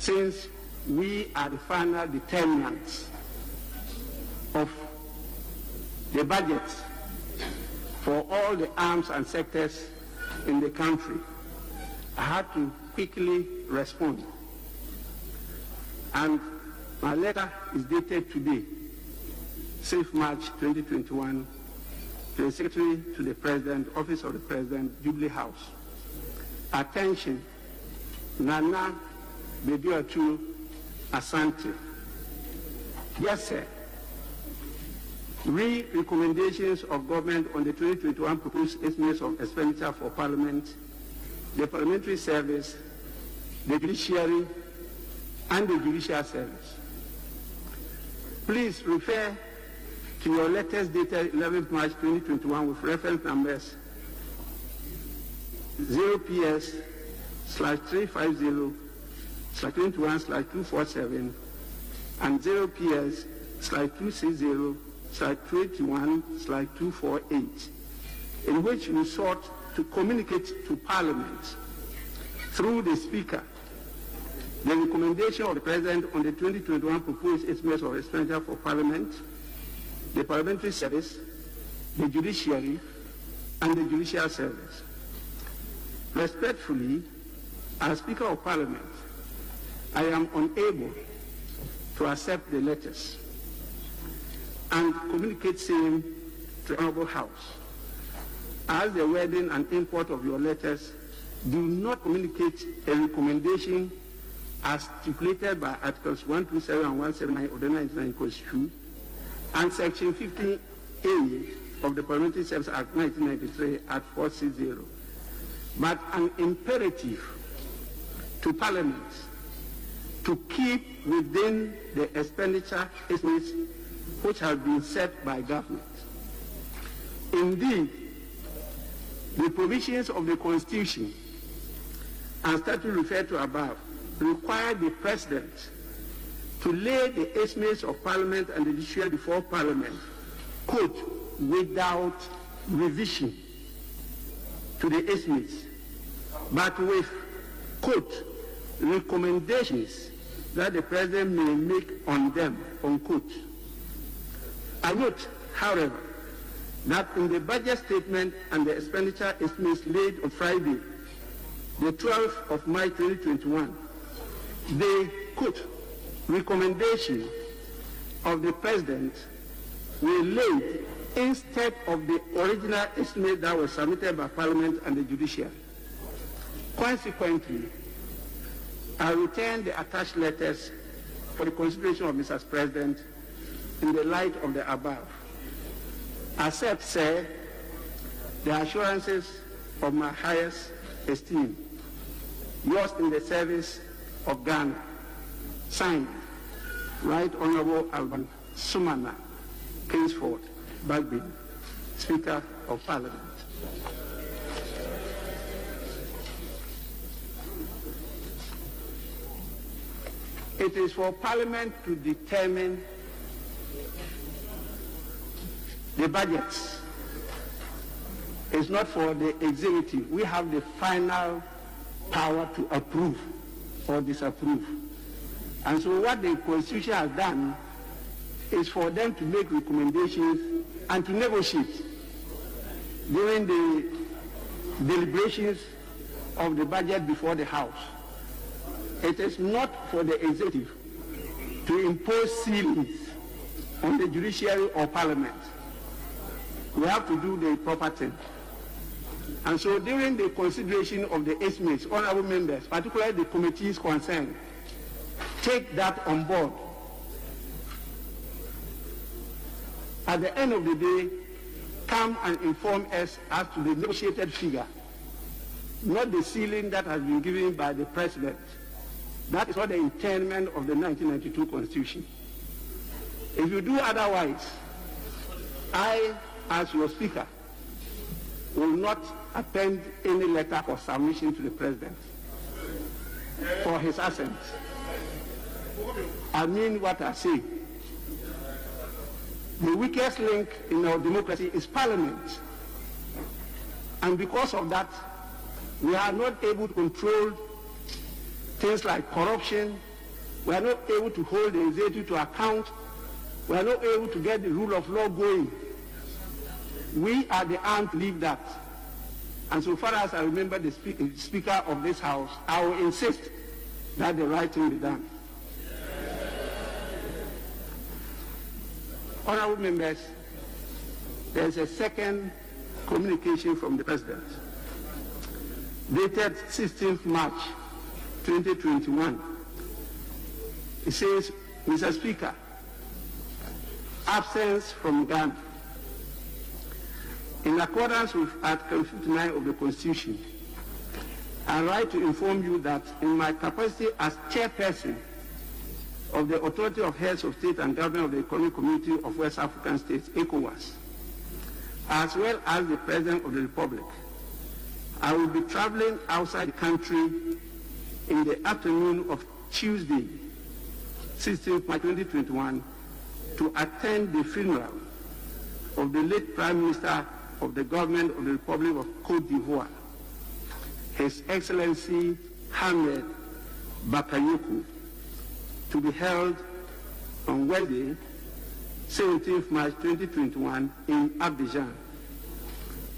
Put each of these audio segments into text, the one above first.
since we are the final determinants of the budget for all the arms and sectors in the country, I had to quickly respond. And my letter is dated today, 6th March 2021, to the Secretary to the President, Office of the President, Jubilee House. Attention, Nana Beduatu Asante. Yes, sir. Read recommendations of government on the 2021 proposed estimates of expenditure for Parliament, the Parliamentary Service, the Judiciary, and the Judicial Service. Please refer to your letters dated 11th March 2021 with reference numbers 0PS/350/21/247 and 0PS/260/21/248, in which we sought to communicate to Parliament through the Speaker the recommendation of the President on the 2021 proposed estimates of expenditure for Parliament, the Parliamentary Service, the Judiciary, and the Judicial Service. Respectfully, as Speaker of Parliament, I am unable to accept the letters and communicate same to the Honorable House, as the wording and import of your letters do not communicate a recommendation as stipulated by Articles 127 and 179 of the 1999 Constitution and Section 15A of the Parliamentary Service Act 1993 at 460, but an imperative to Parliament to keep within the expenditure estimates which have been set by government. Indeed, the provisions of the Constitution and statute referred to above require the President to lay the estimates of Parliament and the Judiciary before Parliament, quote, without revision to the estimates, but with, quote, recommendations that the President may make on them, unquote. I note, however, that in the budget statement and the expenditure estimates laid on Friday, the 12th of March 2021, the, quote, recommendation of the President were laid instead of the original estimate that was submitted by Parliament and the Judiciary. Consequently, I return the attached letters for the consideration of Mr. President in the light of the above. Accept, sir, the assurances of my highest esteem. Yours in the service of Ghana. Signed, Right Honorable Alban Sumana, Kingsford, Bagbin, Speaker of Parliament. It is for Parliament to determine the budgets. It's not for the executive. We have the final power to approve or disapprove. And so what the Constitution has done is for them to make recommendations and to negotiate during the deliberations of the budget before the House. It is not for the executive to impose ceilings on the judiciary or Parliament. We have to do the proper thing. And so during the consideration of the estimates, honorable members, particularly the committees concerned, take that on board. At the end of the day, come and inform us as to the negotiated figure, not the ceiling that has been given by the President. That is not the intent of the 1992 Constitution. If you do otherwise, I, as your Speaker, will not append any letter or submission to the President for his assent. I mean what I say. The weakest link in our democracy is Parliament. And because of that, we are not able to control things like corruption, We are not able to hold the executive to account. We are not able to get the rule of law going. We are the armed to leave that. And so far as I remember the Speaker of this House, I will insist that the right thing be done. Honorable members, there is a second communication from the President, dated 16th March 2021. It says, Mr. Speaker, absence from Ghana. In accordance with Article 59 of the Constitution, I write to inform you that in my capacity as chairperson of the Authority of Heads of State and Government of the Economic Community of West African States, ECOWAS, as well as the President of the Republic, I will be traveling outside the country in the afternoon of Tuesday, 16th March 2021, to attend the funeral of the late Prime Minister of the Government of the Republic of Côte d'Ivoire, His Excellency Ahmed Bakayoko, to be held on Wednesday, 17th March 2021 in Abidjan.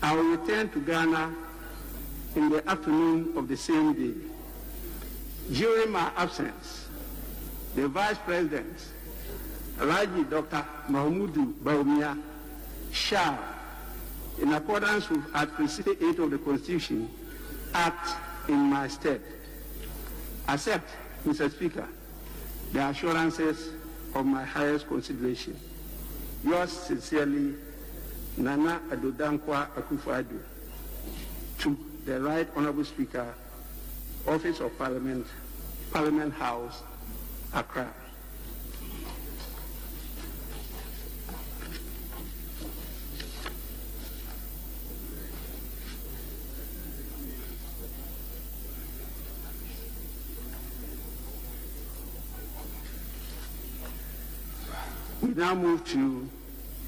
I will return to Ghana in the afternoon of the same day. During my absence, the Vice President, Raji Dr. Mahmoudou Bawumia, shall, in accordance with Article 68 of the Constitution, act in my stead. Accept, Mr. Speaker, the assurances of my highest consideration. Yours sincerely, Nana Adodankwa Akufo-Addo. To the Right Honorable Speaker, Office of Parliament, Parliament House, Accra. We now move to